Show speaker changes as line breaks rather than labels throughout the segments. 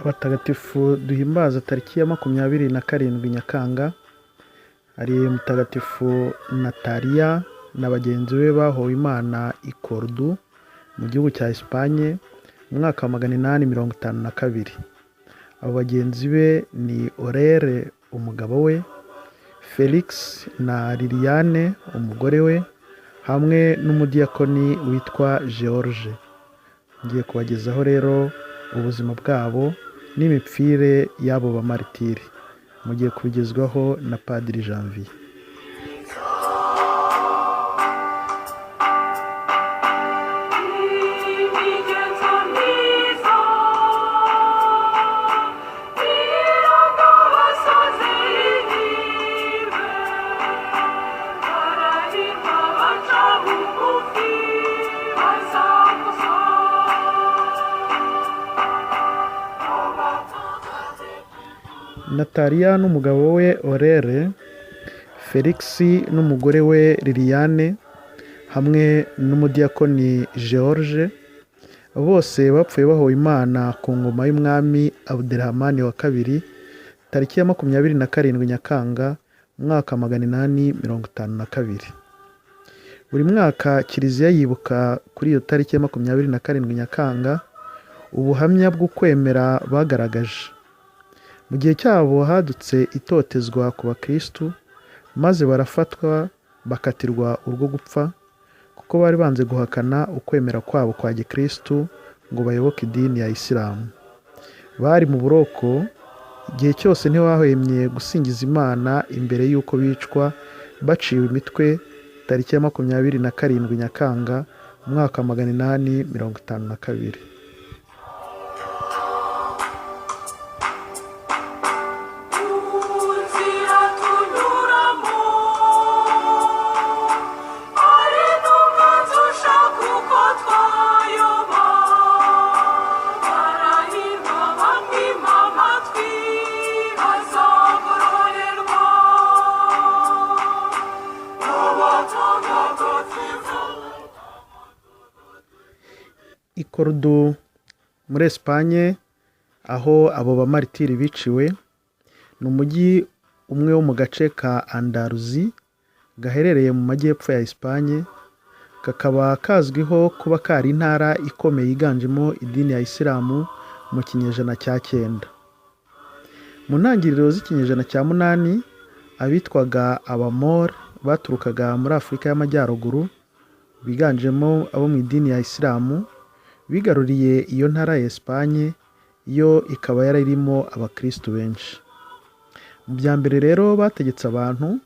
Abatagatifu duhimbaza tariki ya 27 Nyakanga hari mutagatifu Nathaliya na bagenzi be bahowe Imana i Cordoue mu gihugu cya Espagne mu mwaka wa 852. Abo bagenzi be ni Aurere umugabo we, Felix na Liliane umugore we, hamwe n'umudiyakoni witwa George. Ngiye kubagezaho rero ubuzima bwabo n'imipfire y'abo bamaritiri. Mugiye kubigezwaho na Padiri Janvier. Nathaliya n'umugabo we Aurere, Felix n'umugore we Liliane hamwe n'umudiyakoni George, bose bapfuye bahowe Imana ku ngoma y'umwami Abdurrahman wa kabiri tariki ya 27 Nyakanga mu mwaka wa 852. Buri mwaka Kiliziya yibuka kuri iyo tariki ya 27 Nyakanga ubuhamya bwo kwemera bagaragaje. Mu gihe cyabo hadutse itotezwa ku bakristu, maze barafatwa bakatirwa urwo gupfa kuko bari banze guhakana ukwemera kwabo kwa gikristu ngo bayoboke idini ya Isilamu. Bari mu buroko, igihe cyose ntibahwemye gusingiza Imana imbere y'uko bicwa baciwe imitwe tariki ya 27 Nyakanga mu mwaka wa 852. I Cordoue muri Espagne aho abo bamaritiri biciwe, ni umujyi umwe wo mu gace ka Andalusi gaherereye mu majyepfo ya Espagne, kakaba kazwiho kuba kari intara ikomeye yiganjemo idini ya Isilamu mu kinyejana cya 9. Mu ntangiriro z'ikinyejana cya 8 abitwaga abamor baturukaga muri Afurika y'Amajyaruguru biganjemo abo mu idini ya Isilamu bigaruriye iyo ntara ya Espagne, yo ikaba yaririmo abakristo benshi. Mu bya mbere rero bategetse abantu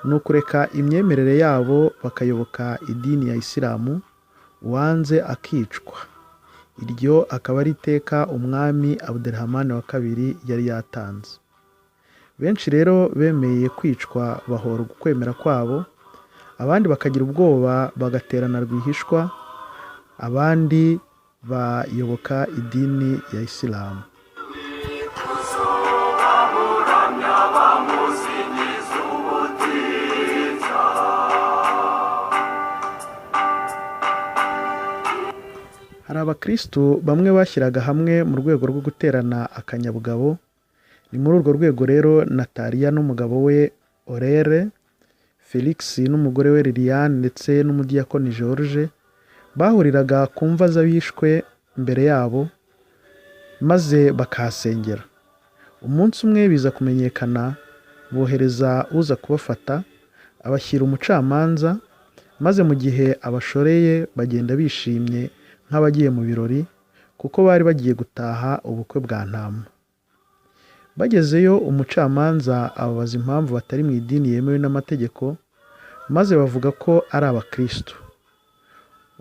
no kureka imyemerere yabo bakayoboka idini ya Isilamu, uwanze akicwa. Iryo akaba ari iteka umwami Abdurrahman wa kabiri yari yatanze. Benshi rero bemeye kwicwa bahora ukwemera kwabo, abandi bakagira ubwoba bagaterana rwihishwa, abandi bayoboka idini ya Isilamu. Hari abakristo bamwe bashyiraga hamwe mu rwego rwo guterana akanyabugabo. Ni muri urwo rwego rero Nathaliya n'umugabo we Aurere, Felix n'umugore we Liliane ndetse n'umudiyakoni George bahuriraga ku mva z'abishwe mbere yabo maze bakahasengera. Umunsi umwe biza kumenyekana, bohereza uza kubafata abashyira umucamanza, maze mu gihe abashoreye bagenda bishimye nk'abagiye mu birori kuko bari bagiye gutaha ubukwe bwa ntama. Bagezeyo umucamanza ababaza impamvu batari mu idini yemewe n'amategeko, maze bavuga ko ari abakristo.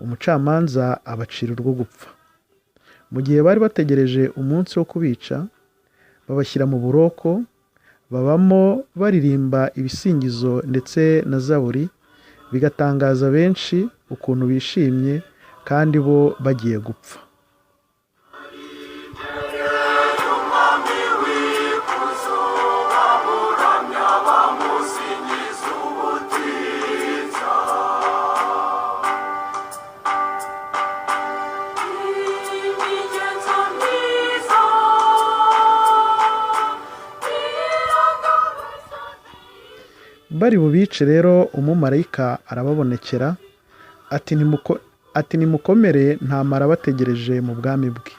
Umucamanza abacira urwo gupfa. Mu gihe bari bategereje umunsi wo kubica, babashyira mu buroko, babamo baririmba ibisingizo ndetse na zaburi, bigatangaza benshi ukuntu bishimye kandi bo bagiye gupfa. bari bubice rero umumarayika arababonekera ati nimukomere ntamara bategereje mu bwami bwe.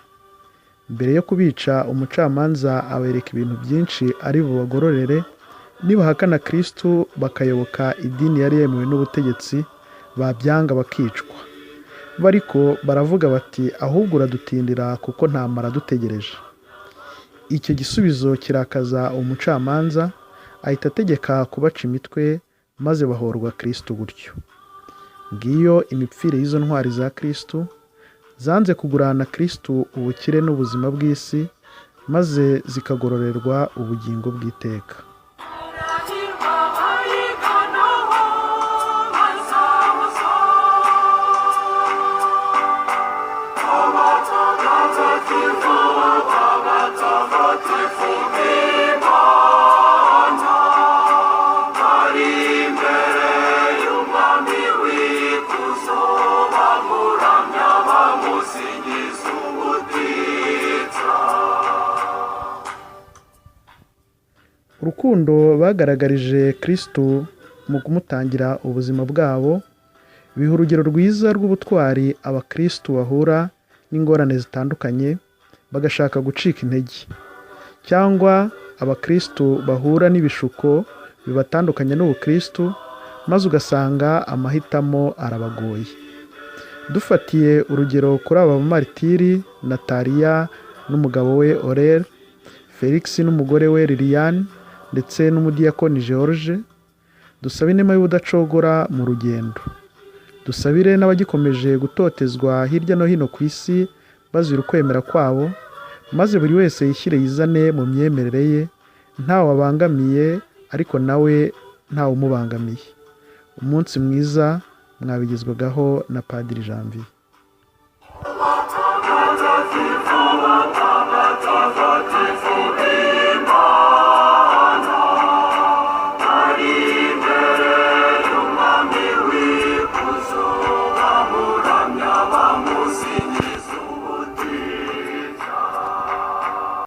Mbere yo kubica umucamanza abereka ibintu byinshi ari bubagororere nibahakana Kristo bakayoboka idini yari yemewe n'ubutegetsi, babyanga bakicwa. Bariko baravuga bati ahubwo uradutindira kuko ntamara dutegereje. Icyo gisubizo kirakaza umucamanza, ahita ategeka kubaca imitwe maze bahorwa Kristo gutyo. Ngiyo imipfire y'izo ntwari za Kristo, zanze kugurana Kristo ubukire n'ubuzima bw'isi, maze zikagororerwa ubugingo bw'iteka. Urukundo bagaragarije Kristo mu kumutangira ubuzima bwabo biha urugero rwiza rw'ubutwari abakristo bahura n'ingorane zitandukanye bagashaka gucika intege, cyangwa abakristo bahura n'ibishuko bibatandukanye n'ubukristo maze ugasanga amahitamo arabagoye. Dufatiye urugero kuri aba bamaritiri, Nathaliya n'umugabo we Orel, Felix n'umugore we Liliane ndetse n'umudiyakoni George, dusabe inema y'ubudacogora mu rugendo. Dusabire n'abagikomeje gutotezwa hirya no hino ku isi bazira ukwemera kwabo, maze buri wese yishyire yizane mu myemerere ye, ntawe abangamiye ariko nawe ntawe umubangamiye. Umunsi mwiza. Mwabigezwagaho na Padiri Janvier.